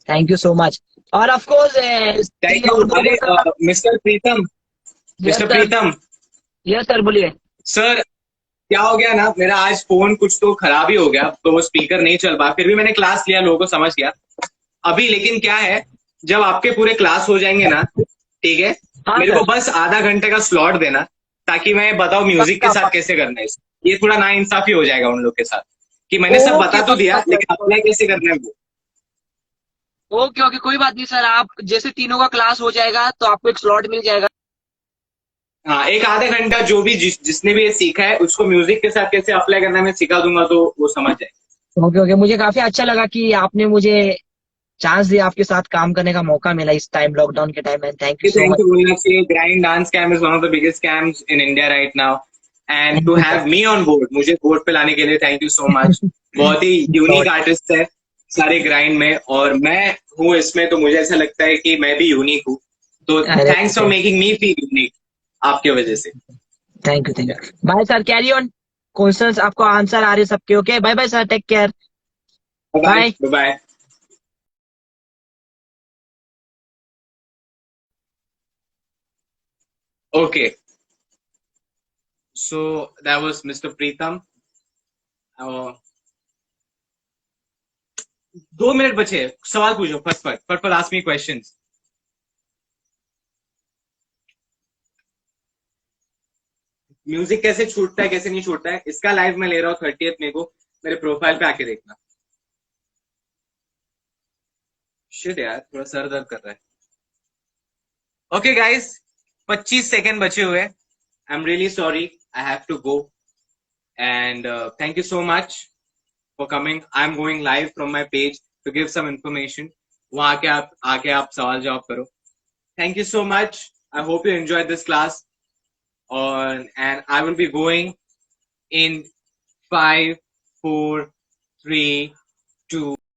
Thank you so much. और ऑफ कोर्स थैंक यू. अरे मिस्टर प्रीतम, मिस्टर प्रीतम. यस सर, बोलिए. सर क्या हो गया ना, मेरा आज फोन कुछ तो खराब ही हो गया, तो वो स्पीकर नहीं चल पाया. फिर भी मैंने क्लास लिया, लोगों को समझ गया अभी. लेकिन क्या है, जब आपके पूरे क्लास हो जाएंगे ना, ठीक है, मेरे को बस आधा घंटे का स्लॉट देना, ताकि मैं बताऊं म्यूजिक के साथ कैसे करना है. ये थोड़ा ना इंसाफी हो जाएगा उन लोग के साथ कि मैंने सब बता तो दिया, लेकिन अप्लाई कैसे करना है वो. ओके ओके, कोई बात नहीं सर. आप जैसे तीनों का क्लास हो जाएगा तो आपको एक स्लॉट मिल जाएगा. हाँ, एक आधा घंटा जो भी जिसने भी ये सीखा है उसको म्यूजिक के साथ कैसे अप्लाई करना है मैं सिखा दूंगा, तो वो समझ जाए. ओके ओके, मुझे काफी अच्छा लगा कि आपने मुझे चांस दिया, आपके साथ काम करने का मौका मिला इस टाइम, लॉकडाउन के टाइम में. Thank you so much. बोलना चाहिए. Grind dance scam is one of the biggest scams in India right now, and to have me on board, मुझे बोर्ड पे लाने के लिए थैंक यू सो मच. बहुत ही यूनिक आर्टिस्ट है सारे ग्राइंड में, और मैं हूँ इसमें, तो मुझे ऐसा लगता है कि मैं भी यूनिक हूँ. तो thanks for making me feel unique, आपकी वजह से. Thank you. Bye sir, carry on. Questions आपको आंसर आ रहे सबके. Okay, bye bye sir, take care. Bye bye. Okay, so that was Mr. Preetham. 2 मिनट बचे. सवाल पूछो फटफट फटफट. Ask me questions. म्यूजिक कैसे छूटता है कैसे नहीं छूटता है, इसका लाइव मैं ले रहा हूँ 30th मई को. मेरे प्रोफाइल पे आके देखना. शिट यार, थोड़ा सर दर्द कर रहा है. ओके गाइस, 25 सेकंड बचे हुए. I am really sorry, I have to go. And thank you so much for coming. I'm going live from my page to give some information. वहां आके आप सवाल जवाब करो. Thank you so much. I hope you enjoyed this class. And I will be going in 5, 4, 3, 2.